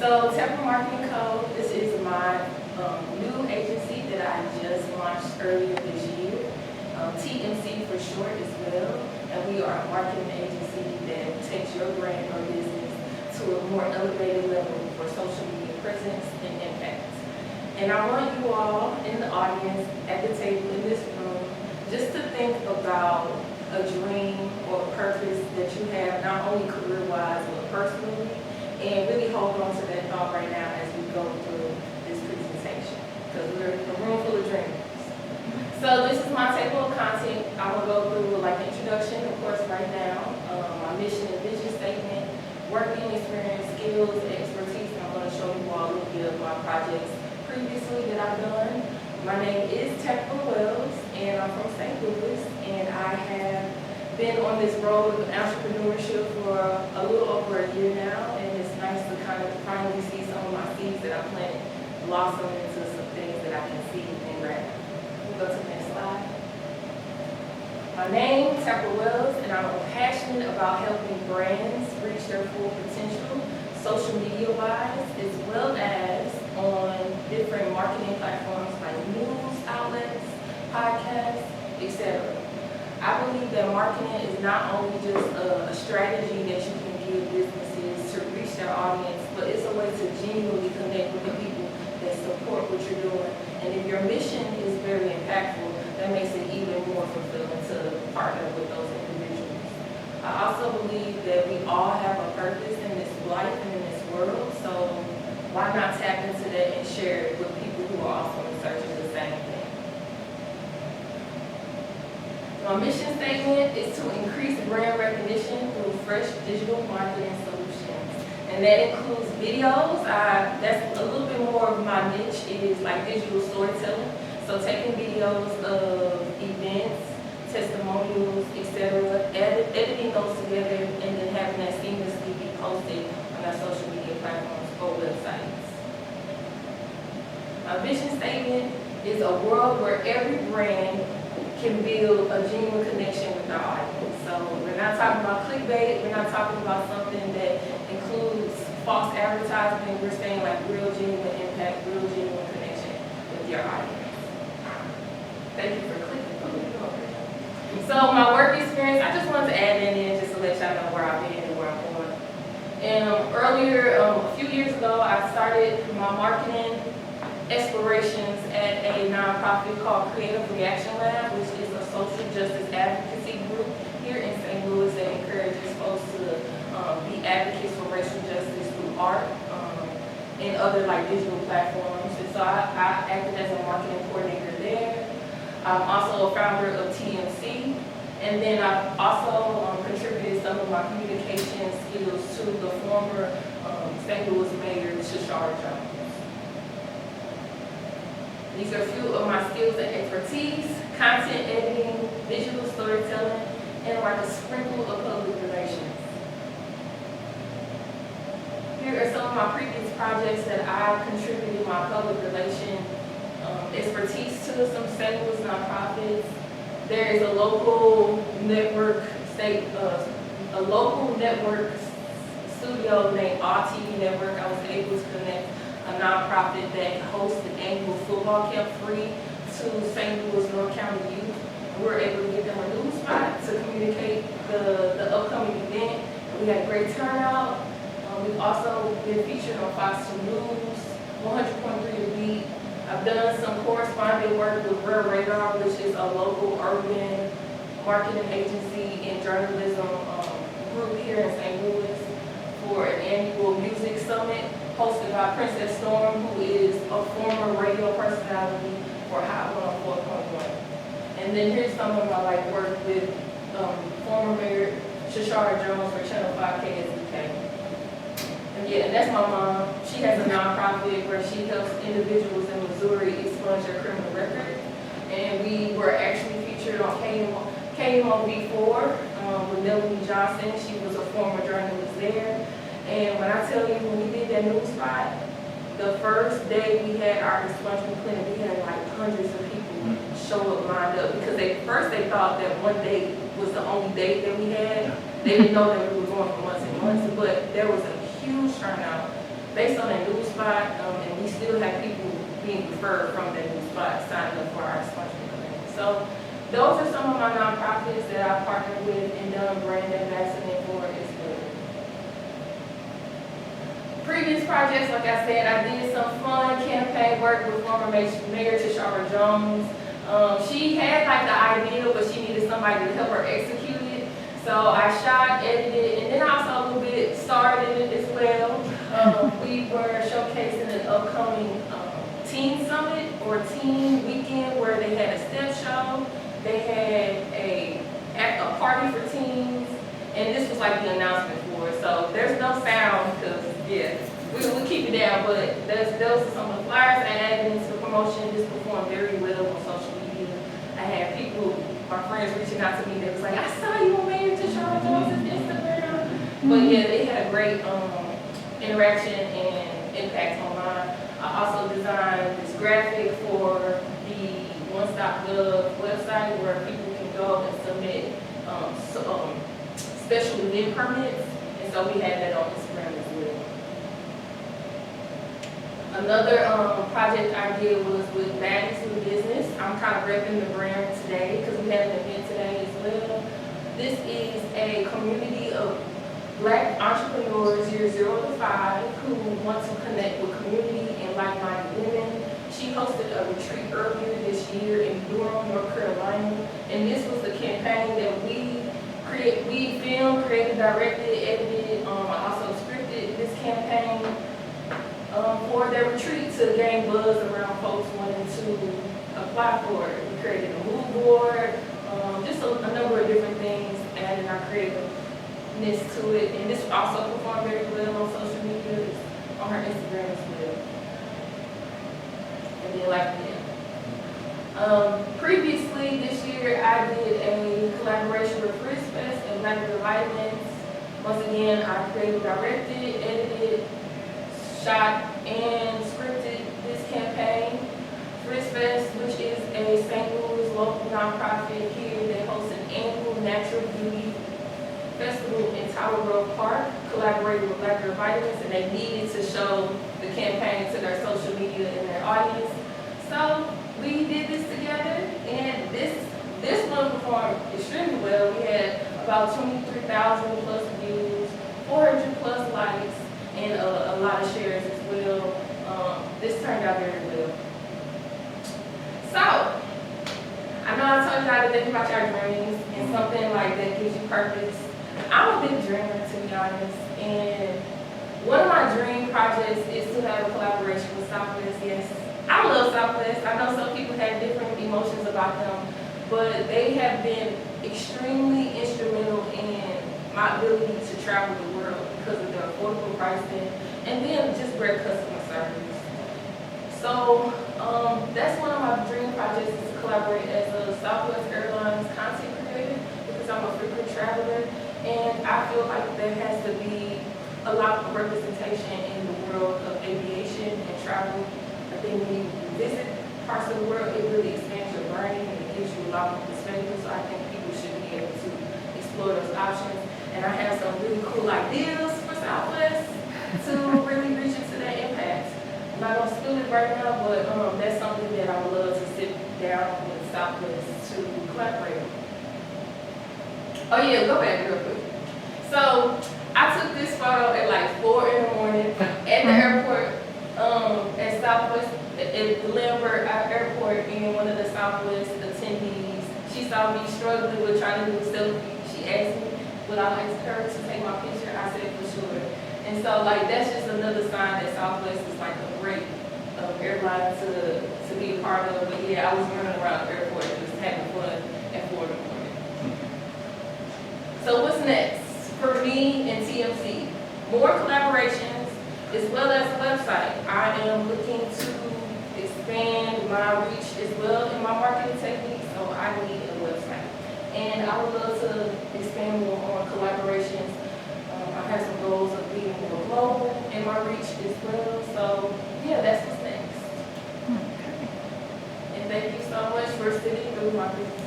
So Tepra Marketing Co, this is my new agency that I just launched earlier this year. TMC for short as well. And we are a marketing agency that takes your brand or business to a more elevated level for social media presence and impact. And I want you all in the audience, at the table in this room, just to think about a dream or a purpose that you have, not only career-wise, but personally, and really hold on to that thought right now as we go through this presentation, because we're a room full of dreamers. So this is my table of content. I will go through like introduction, of course, right now, my mission and vision statement, working experience, skills, expertise, and I'm going to show you all a little bit of my projects previously that I've done. My name is Tepra Wells, and I'm from St. Louis, and I have been on this road of entrepreneurship for a little over a year now, and it's nice to kind of finally see some of my seeds that I planted blossom into some things that I can see and grab. We'll go to the next slide. My name, Tepra Wells, and I'm passionate about helping brands reach their full potential, social media-wise, as well as on different marketing platforms like news outlets, podcasts, etc. I believe that marketing is not only just a strategy that you can give businesses to reach their audience, but it's a way to genuinely connect with the people that support what you're doing. And if your mission is very impactful, that makes it even more fulfilling to partner with those individuals. I also believe that we all have a purpose in this life and in this world, so why not tap into that and share it with people who are also in search of the same thing. My mission statement is to increase brand recognition through fresh digital marketing solutions. And that includes videos. That's a little bit more of my niche, is like digital storytelling. So taking videos of events, testimonials, etc., editing those together, and then having that seamlessly be posted on our social media platforms or websites. My vision statement is a world where every brand can build a genuine connection with our audience. So we're not talking about clickbait, we're not talking about something that includes false advertising, we're saying like real genuine impact, real genuine connection with your audience. Thank you for clicking. So my work experience, I just wanted to add that in just to let y'all know where I've been and where I'm going. And earlier, a few years ago, I started my marketing explorations at a nonprofit called Creative Reaction Lab, which is a social justice advocacy group here in St. Louis that encourages folks to be advocates for racial justice through art and other like digital platforms. And so I acted as a marketing coordinator there. I'm also a founder of TMC, and then I've also contributed some of my communication skills to the former St. Louis Mayor, Jones. These are a few of my skills and expertise: content editing, digital storytelling, and like a sprinkle of public relations. Here are some of my previous projects that I contributed my public relations expertise to some St. Louis nonprofits. There is a local network studio named All TV Network. I was able to connect a nonprofit that hosts the annual football camp free to St. Louis North County youth. We were able to give them a news spot to communicate the upcoming event. We had a great turnout. We've also been featured on Fox 2 News, 100.3 The Beat. I've done some corresponding work with Real Radar, which is a local urban marketing agency and journalism group here in St. Louis, for an annual music summit hosted by Princess Storm, who is a former radio personality for Hot 104.1. And then here's some of my work with former Mayor Shashara Jones for Channel 5 KSBK. And that's my mom. She has a nonprofit where she helps individuals in Missouri expunge their criminal record. And we were actually featured on KMOV4 with Melanie Johnson. She was a former journalist there. And when I tell you, when we did that news spot, the first day we had our expungement clinic, we had like hundreds of people show up lined up, because first they thought that one date was the only date that we had. They didn't know that we were going for months and months, but there was a huge turnout. based on a new spot, and we still have people being referred from that new spot signing up for our sponsorship event. So those are some of my nonprofits that I partner with and done brand ambassador for as well. Previous projects, like I said, I did some fun campaign work with former Mayor Tashara Jones. She had like the idea, but she needed somebody to help her execute it. So I shot, edited, and then also a little bit starred in it as well. We were showcasing an upcoming teen summit or teen weekend where they had a step show. They had a party for teens, and this was like the announcement for it. So there's no sound because, yeah, we'll keep it down, but those are some of the flyers I added into the promotion. This performed very well on social media. I had people, my friends reaching out to me, they was like, I saw you on Mayor Tashara Jones' Instagram. But yeah, they had a great interaction and impact on mine. I also designed this graphic for the One Stop Gov website where people can go and submit special event permits, and so we had that on Instagram as well. Another project I did was with Baddies with Business. I'm kind of repping the brand today because we had an event today as well. This is a community of Black entrepreneurs, years 0 to 5, who want to connect with community and like-minded women. She hosted a retreat earlier this year in Durham, North Carolina, and this was the campaign that we filmed, created, directed, edited, also scripted this campaign for their retreat to gain buzz around folks wanting to apply for it. We created a mood board, just a number of different things, adding our creativeness to it, and this also performed very well on social media, on her Instagram as well. And then like that. Previously this year I did a collaboration with Frizz Fest and Black Vitamins. Once again, I created, directed, edited, shot, and scripted this campaign. Frizz Fest, which is a St. Louis local nonprofit here, they host an annual natural beauty festival in Tower Grove Park, collaborated with Black Vitamins, and they needed to show the campaign to their social media and their audience. So we did this together, and this one performed extremely well. We had about 23,000 plus views, 400 plus likes, and a lot of shares as well. This turned out very well. So, I know I told you how to think about your dreams, and something like that gives you purpose. I'm a big dreamer, to be honest, and one of my dream projects is to have a collaboration with Southwest. Yes, I love Southwest. I know some people have different emotions about them, but they have been extremely instrumental in my ability to travel the world because of their affordable pricing and then just great customer service. So that's one of my dream projects, is to collaborate as a Southwest Airlines content creator because I'm a frequent traveler, and I feel like there has to be a lot of representation in the world of aviation and travel. I think when you visit parts of the world, it really expands your brain and it gives you a lot more perspective. So I think people should be able to explore those options. And I have some really cool ideas for Southwest to really reach into that impact. I'm not gonna spill it right now, but that's something that I would love to sit down with Southwest to collaborate. Oh yeah, go back real quick. So I took this photo at like 4 in the morning at the airport, at Southwest, at the Lambert Airport, and one of the Southwest attendees, she saw me struggling with trying to do a selfie. She asked me would I like her to take my picture. I said for sure. And so like that's just another sign that Southwest is like a great airline to be a part of. But yeah, I was running around the airport just having fun at 4 in the morning. So what's next for me and TMC? More collaborations as well as a website. I am looking to expand my reach as well in my marketing techniques, so I need a website. And I would love to expand more on collaborations. I have some goals of being more global in my reach as well. So yeah, that's what's next. Okay. And thank you so much for sitting through my presentation.